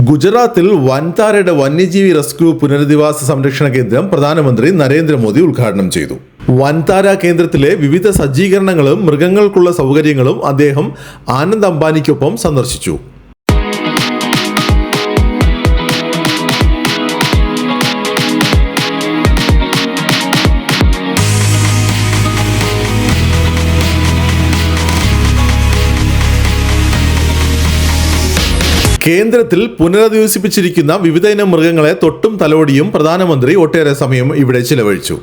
ഗുജറാത്തിൽ വൻതാരയുടെ വന്യജീവി റെസ്ക്യൂ പുനരധിവാസ സംരക്ഷണ കേന്ദ്രം പ്രധാനമന്ത്രി നരേന്ദ്രമോദി ഉദ്ഘാടനം ചെയ്തു. വൻതാര കേന്ദ്രത്തിലെ വിവിധ സജ്ജീകരണങ്ങളും മൃഗങ്ങൾക്കുള്ള സൗകര്യങ്ങളും അദ്ദേഹം ആനന്ദ് അംബാനിക്കൊപ്പം സന്ദർശിച്ചു. കേന്ദ്രത്തിൽ പുനരധിവസിപ്പിച്ചിരിക്കുന്ന വിവിധ ഇനം മൃഗങ്ങളെ തൊട്ടും തലോടിയും പ്രധാനമന്ത്രി ഒട്ടേറെ സമയം ഇവിടെ ചിലവഴിച്ചു.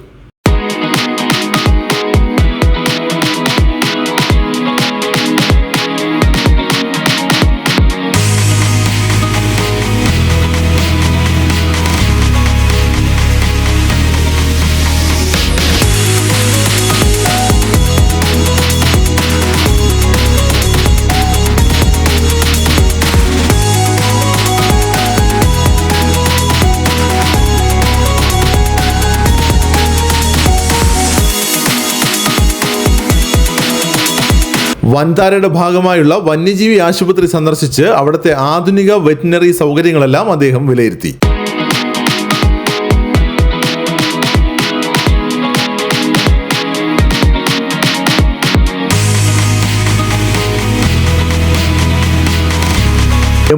വൻതാരയുടെ ഭാഗമായുള്ള വന്യജീവി ആശുപത്രി സന്ദർശിച്ച് അവിടുത്തെ ആധുനിക വെറ്റിനറി സൗകര്യങ്ങളെല്ലാം അദ്ദേഹം വിലയിരുത്തി.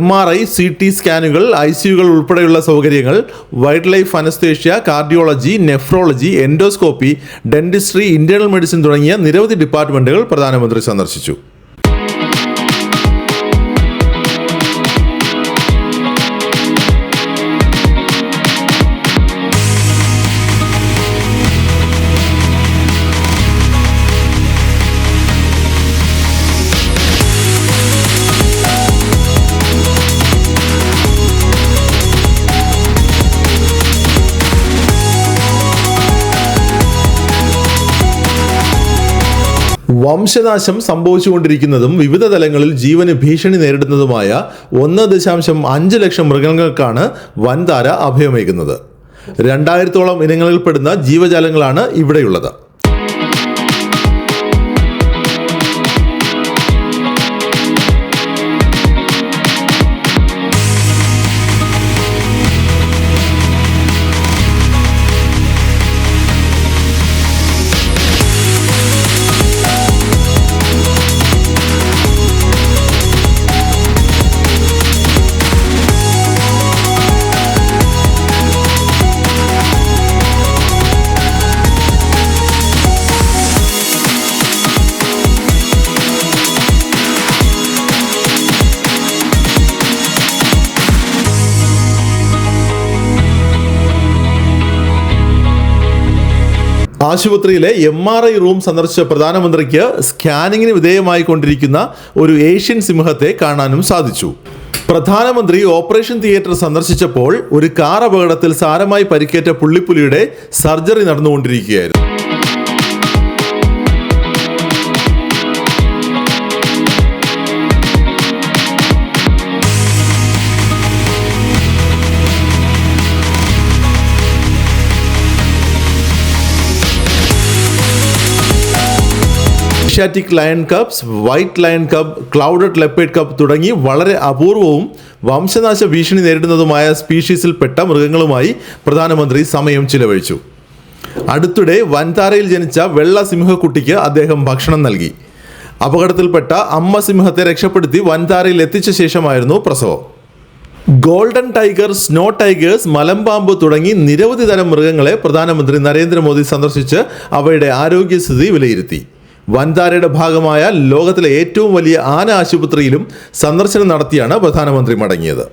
MRI, CT സ്കാനുകൾ, ICUകൾ ഉൾപ്പെടെയുള്ള സൗകര്യങ്ങൾ, wild life anaesthesia, cardiology, nephrology, endoscopy, dentistry, internal medicine തുടങ്ങിയ നിരവധി ഡിപ്പാർട്ട്മെന്റുകൾ പ്രധാനമന്ത്രി സന്ദർശിച്ചു. വംശനാശം സംഭവിച്ചുകൊണ്ടിരിക്കുന്നതും വിവിധ തലങ്ങളിൽ ജീവന് ഭീഷണി നേരിടുന്നതുമായ 1.5 ലക്ഷം മൃഗങ്ങൾക്കാണ് വൻതാര അഭയമേകുന്നത്. 2000-ഓളം ഇനങ്ങളിൽപ്പെടുന്ന ജീവജാലങ്ങളാണ് ഇവിടെയുള്ളത്. ആശുപത്രിയിലെ MRI റൂം സന്ദർശിച്ച പ്രധാനമന്ത്രിക്ക് സ്കാനിങ്ങിന് വിധേയമായി കൊണ്ടിരിക്കുന്ന ഒരു ഏഷ്യൻ സിംഹത്തെ കാണാനും സാധിച്ചു. പ്രധാനമന്ത്രി ഓപ്പറേഷൻ തിയേറ്റർ സന്ദർശിച്ചപ്പോൾ ഒരു കാർ അപകടത്തിൽ സാരമായി പരിക്കേറ്റ പുള്ളിപ്പുലിയുടെ സർജറി നടന്നുകൊണ്ടിരിക്കുകയായിരുന്നു. Asiatic lion cubs, white lion cub, clouded leopard cub തുടങ്ങി വളരെ അപൂർവവും വംശനാശ ഭീഷണി നേരിടുന്നതുമായ സ്പീഷീസിൽപ്പെട്ട മൃഗങ്ങളുമായി പ്രധാനമന്ത്രി സമയം ചിലവഴിച്ചു. അടുത്തിടെ വൻതാരയിൽ ജനിച്ച വെള്ള സിംഹക്കുട്ടിക്ക് അദ്ദേഹം ഭക്ഷണം നൽകി. അപകടത്തിൽപ്പെട്ട അമ്മ സിംഹത്തെ രക്ഷപ്പെടുത്തി വൻതാരയിൽ എത്തിച്ച ശേഷമായിരുന്നു പ്രസവം. ഗോൾഡൻ ടൈഗർ, സ്നോ ടൈഗേഴ്സ്, മലമ്പാമ്പ് തുടങ്ങി നിരവധി തരം മൃഗങ്ങളെ പ്രധാനമന്ത്രി നരേന്ദ്രമോദി സന്ദർശിച്ച് അവയുടെ ആരോഗ്യസ്ഥിതി വിലയിരുത്തി. വൻതാരയുടെ ഭാഗമായ ലോകത്തിലെ ഏറ്റവും വലിയ ആന ആശുപത്രിയിലും സന്ദർശനം നടത്തിയാണ് പ്രധാനമന്ത്രി മടങ്ങിയത്.